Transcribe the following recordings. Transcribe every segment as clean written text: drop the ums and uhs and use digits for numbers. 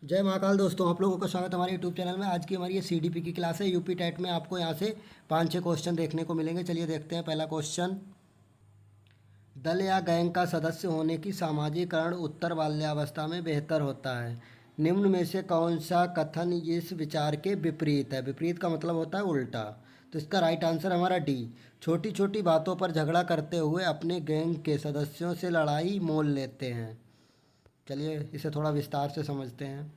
जय महाकाल दोस्तों, आप लोगों का स्वागत है हमारे यूट्यूब चैनल में। आज की हमारी ये सीडीपी की क्लास है। यूपी टेट में आपको यहाँ से 5-6 क्वेश्चन देखने को मिलेंगे। चलिए देखते हैं। पहला क्वेश्चन, दल या गैंग का सदस्य होने की सामाजिकरण उत्तर बाल्यावस्था में बेहतर होता है। निम्न में से कौन सा कथन इस विचार के विपरीत है? विपरीत का मतलब होता है उल्टा। तो इसका राइट आंसर हमारा डी। छोटी छोटी बातों पर झगड़ा करते हुए अपने गैंग के सदस्यों से लड़ाई मोल लेते हैं। चलिए इसे थोड़ा विस्तार से समझते हैं।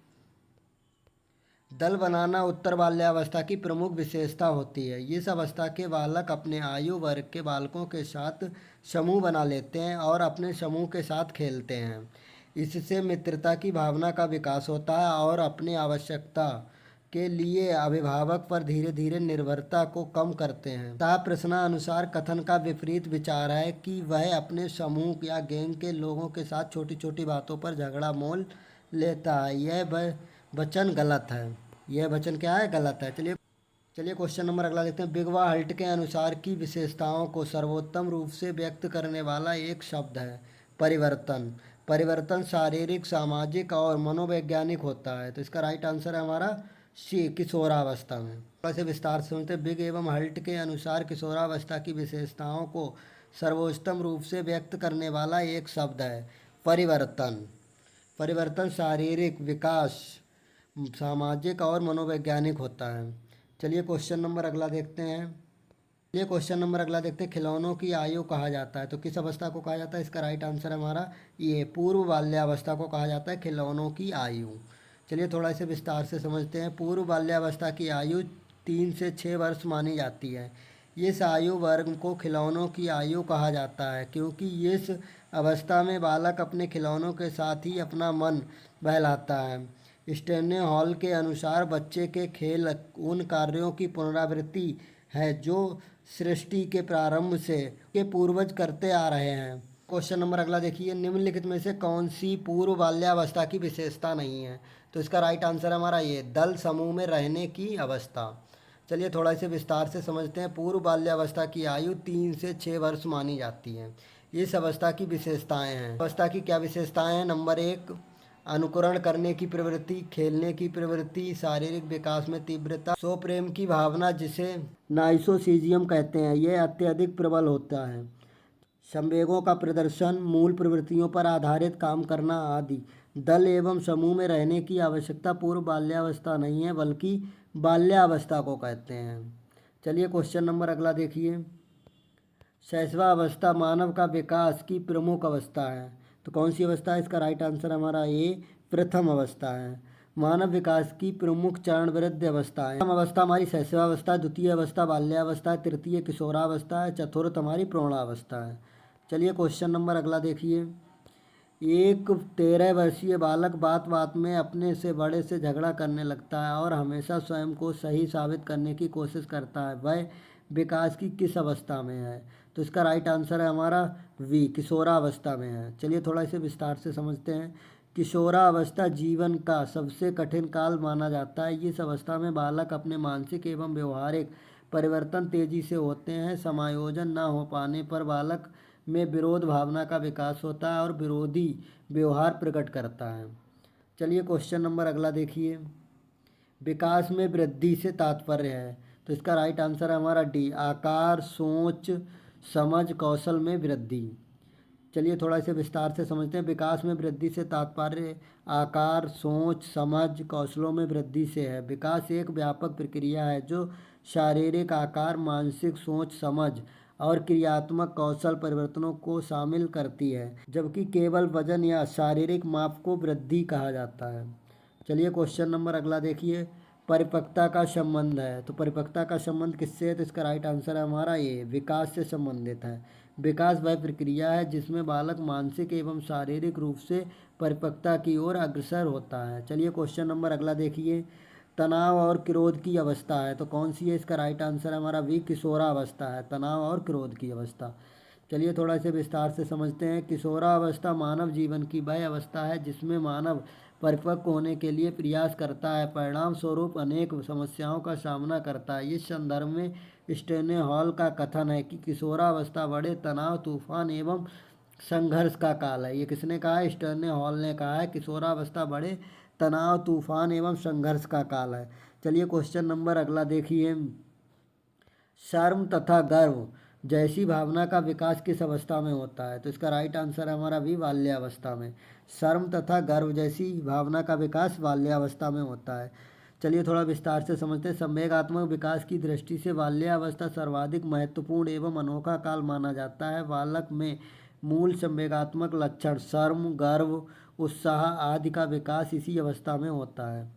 दल बनाना उत्तर बाल्यावस्था की प्रमुख विशेषता होती है। इस अवस्था के बालक अपने आयु वर्ग के बालकों के साथ समूह बना लेते हैं और अपने समूह के साथ खेलते हैं। इससे मित्रता की भावना का विकास होता है और अपनी आवश्यकता के लिए अभिभावक पर धीरे धीरे निर्भरता को कम करते हैं। ता प्रश्नानुसार कथन का विपरीत विचार है कि वह अपने समूह या गैंग के लोगों के साथ छोटी छोटी बातों पर झगड़ा मोल लेता है। यह वचन गलत है। यह वचन क्या है? गलत है। चलिए चलिए क्वेश्चन नंबर अगला देखते हैं। बिगवा हल्ट के अनुसार की विशेषताओं को सर्वोत्तम रूप से व्यक्त करने वाला एक शब्द है परिवर्तन। परिवर्तन शारीरिक, सामाजिक और मनोवैज्ञानिक होता है। तो इसका राइट आंसर है हमारा सी, किशोरावस्था में। वैसे विस्तार से सुनते हैं। बिग एवं हल्ट के अनुसार किशोरावस्था की विशेषताओं को सर्वोत्तम रूप से व्यक्त करने वाला एक शब्द है परिवर्तन। परिवर्तन शारीरिक, विकास, सामाजिक और मनोवैज्ञानिक होता है। चलिए क्वेश्चन नंबर अगला देखते हैं। ये क्वेश्चन नंबर अगला देखते हैं। खिलौनों की आयु कहा जाता है तो किस अवस्था को कहा जाता है? इसका राइट आंसर है हमारा ये, पूर्व बाल्यावस्था को कहा जाता है खिलौनों की आयु। चलिए थोड़ा इसे विस्तार से समझते हैं। पूर्व बाल्यावस्था की आयु 3 से 6 वर्ष मानी जाती है। इस आयु वर्ग को खिलौनों की आयु कहा जाता है क्योंकि इस अवस्था में बालक अपने खिलौनों के साथ ही अपना मन बहलाता है। स्टैनले हॉल के अनुसार बच्चे के खेल उन कार्यों की पुनरावृत्ति है जो सृष्टि के प्रारंभ से के पूर्वज करते आ रहे हैं। क्वेश्चन नंबर अगला देखिए। निम्नलिखित में से कौन सी पूर्व बाल्यावस्था की विशेषता नहीं है? तो इसका राइट आंसर हमारा ये, दल समूह में रहने की अवस्था। चलिए थोड़ा इसे विस्तार से समझते हैं। पूर्व बाल्यावस्था की आयु 3 से 6 वर्ष मानी जाती है। इस अवस्था की विशेषताएं हैं। अवस्था की क्या विशेषताएं हैं? नंबर 1, अनुकरण करने की प्रवृत्ति, खेलने की प्रवृत्ति, शारीरिक विकास में तीव्रता, स्व प्रेम की भावना जिसे नाइसोसीजियम कहते हैं, यह अत्यधिक प्रबल होता है। संवेगों का प्रदर्शन, मूल प्रवृत्तियों पर आधारित काम करना आदि। दल एवं समूह में रहने की आवश्यकता पूर्व बाल्यावस्था नहीं है बल्कि बाल्यावस्था को कहते हैं। चलिए क्वेश्चन नंबर अगला देखिए। शैशवावस्था मानव का विकास की प्रमुख अवस्था है तो कौन सी अवस्था है? इसका राइट आंसर हमारा ये, प्रथम अवस्था है। मानव विकास की प्रमुख चरण वृद्ध अवस्था है। प्रथम अवस्था हमारी शैशवावस्था, द्वितीय अवस्था बाल्यावस्था है, तृतीय किशोरावस्था है, चतुर्थ हमारी प्रौढ़ावस्था है। चलिए क्वेश्चन नंबर अगला देखिए। एक 13 वर्षीय बालक बात बात में अपने से बड़े से झगड़ा करने लगता है और हमेशा स्वयं को सही साबित करने की कोशिश करता है। वह विकास की किस अवस्था में है? तो इसका राइट आंसर है हमारा वी, किशोरावस्था में है। चलिए थोड़ा इसे विस्तार से समझते हैं। किशोरावस्था जीवन का सबसे कठिन काल माना जाता है। इस अवस्था में बालक अपने मानसिक एवं व्यवहारिक परिवर्तन तेजी से होते हैं। समायोजन न हो पाने पर बालक में विरोध भावना का विकास होता है और विरोधी व्यवहार प्रकट करता है। चलिए क्वेश्चन नंबर अगला देखिए। विकास में वृद्धि से तात्पर्य है तो इसका राइट आंसर है हमारा डी, आकार, सोच, समझ, कौशल में वृद्धि। चलिए थोड़ा इसे विस्तार से समझते हैं। विकास में वृद्धि से तात्पर्य आकार, सोच, समझ, कौशलों में वृद्धि से है। विकास एक व्यापक प्रक्रिया है जो शारीरिक आकार, मानसिक सोच, समझ और क्रियात्मक कौशल परिवर्तनों को शामिल करती है, जबकि केवल वजन या शारीरिक माप को वृद्धि कहा जाता है। चलिए क्वेश्चन नंबर अगला देखिए। परिपक्वता का संबंध है तो परिपक्वता का संबंध किससे है? तो इसका राइट आंसर है हमारा ये, विकास से संबंधित है। विकास वह प्रक्रिया है जिसमें बालक मानसिक एवं शारीरिक रूप से परिपक्वता की ओर अग्रसर होता है। चलिए क्वेश्चन नंबर अगला देखिए। तनाव और क्रोध की अवस्था है तो कौन सी है? इसका राइट आंसर है हमारा वी, किशोरावस्था है, तनाव और क्रोध की अवस्था। चलिए थोड़ा इसे विस्तार से समझते हैं। किशोरावस्था मानव जीवन की वह अवस्था है जिसमें मानव परिपक्व होने के लिए प्रयास करता है, परिणाम स्वरूप अनेक समस्याओं का सामना करता है। इस संदर्भ में स्टेने हॉल का कथन है कि किशोरावस्था बड़े तनाव, तूफान एवं संघर्ष का काल है। ये किसने कहा है? स्टेने हॉल ने कहा है किशोरावस्था बड़े तनाव, तूफान एवं संघर्ष का काल है। चलिए क्वेश्चन नंबर अगला देखिए। शर्म तथा गर्व जैसी भावना का विकास किस अवस्था में होता है? तो इसका राइट आंसर है हमारा भी बाल्यावस्था में। शर्म तथा गर्व जैसी भावना का विकास बाल्यावस्था में होता है। चलिए थोड़ा विस्तार से समझते हैं। संवेगात्मक विकास की दृष्टि से बाल्यावस्था सर्वाधिक महत्वपूर्ण एवं अनोखा काल माना जाता है। बालक में मूल संवेगात्मक लक्षण शर्म, गर्व, उत्साह आदि का विकास इसी अवस्था में होता है।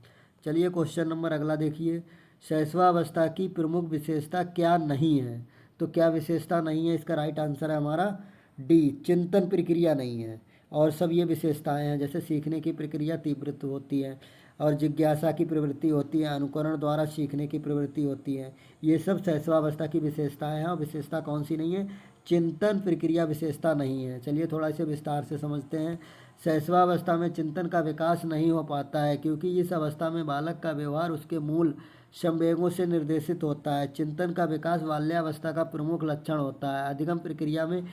चलिए क्वेश्चन नंबर अगला देखिए। शैशवावस्था की प्रमुख विशेषता क्या नहीं है? तो क्या विशेषता नहीं है? इसका राइट आंसर है हमारा डी, चिंतन प्रक्रिया नहीं है। और सब ये विशेषताएं हैं, जैसे सीखने की प्रक्रिया तीव्र होती है और जिज्ञासा की प्रवृत्ति होती है, अनुकरण द्वारा सीखने की प्रवृत्ति होती है। ये सब शैशवावस्था की विशेषताएं हैं। और विशेषता कौन सी नहीं है? चिंतन प्रक्रिया विशेषता नहीं है। चलिए थोड़ा इसे विस्तार से समझते हैं। शैशवावस्था में चिंतन का विकास नहीं हो पाता है, क्योंकि इस अवस्था में बालक का व्यवहार उसके मूल संवेगों से निर्देशित होता है। चिंतन का विकास बाल्यावस्था का प्रमुख लक्षण होता है। अधिगम प्रक्रिया में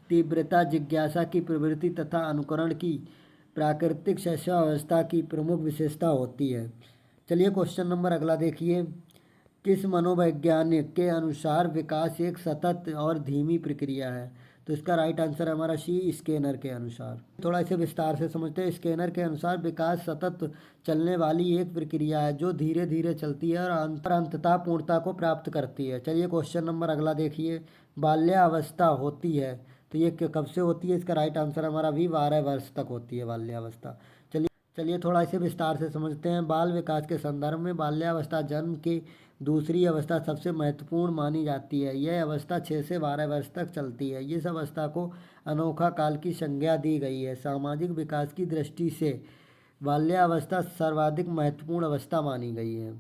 तीव्रता, जिज्ञासा की प्रवृत्ति तथा अनुकरण की प्राकृतिक शैशवावस्था की प्रमुख विशेषता होती है। चलिए क्वेश्चन नंबर अगला देखिए। किस मनोवैज्ञानिक के अनुसार विकास एक सतत और धीमी प्रक्रिया है? तो इसका राइट आंसर है हमारा सी, स्केनर के अनुसार। थोड़ा इसे विस्तार से समझते हैं। स्केनर के अनुसार विकास सतत चलने वाली एक प्रक्रिया है जो धीरे धीरे चलती है और अंततः पूर्णता को प्राप्त करती है। चलिए क्वेश्चन नंबर अगला देखिए। बाल्यावस्था होती है तो ये कब से होती है? इसका राइट आंसर हमारा भी 12 वर्ष तक होती है बाल्यावस्था। चलिए थोड़ा इसे विस्तार से समझते हैं। बाल विकास के संदर्भ में बाल्यावस्था जन्म की दूसरी अवस्था सबसे महत्वपूर्ण मानी जाती है। यह अवस्था 6 से 12 वर्ष तक चलती है। इस अवस्था को अनोखा काल की संज्ञा दी गई है। सामाजिक विकास की दृष्टि से बाल्यावस्था सर्वाधिक महत्वपूर्ण अवस्था मानी गई है।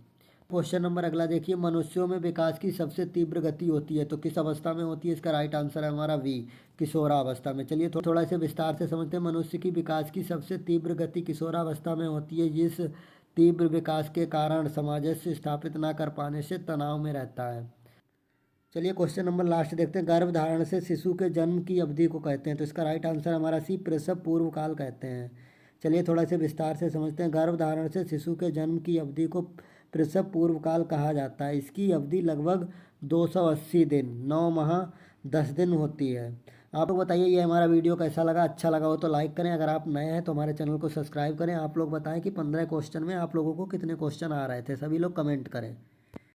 क्वेश्चन नंबर अगला देखिए। मनुष्यों में विकास की सबसे तीव्र गति होती है तो किस अवस्था में होती है? इसका राइट आंसर है हमारा वी, किशोरावस्था में। चलिए थोड़ा इसे विस्तार से समझते हैं। मनुष्य की विकास की सबसे तीव्र गति किशोरावस्था में होती है। जिस तीव्र विकास के कारण सामंजस्य स्थापित न कर पाने से तनाव में रहता है। चलिए क्वेश्चन नंबर लास्ट देखते हैं। गर्भधारण से शिशु के जन्म की अवधि को कहते हैं? तो इसका राइट आंसर हमारा सी, प्रसव पूर्व काल कहते हैं। चलिए थोड़ा इसे विस्तार से समझते हैं। गर्भधारण से शिशु के जन्म की अवधि को प्रसव पूर्व काल कहा जाता है। इसकी अवधि लगभग 280 दिन, 9 माह 10 दिन होती है। आप लोग बताइए ये हमारा वीडियो कैसा लगा? अच्छा लगा हो तो लाइक करें। अगर आप नए हैं तो हमारे चैनल को सब्सक्राइब करें। आप लोग बताएं कि 15 क्वेश्चन में आप लोगों को कितने क्वेश्चन आ रहे थे, सभी लोग कमेंट करें।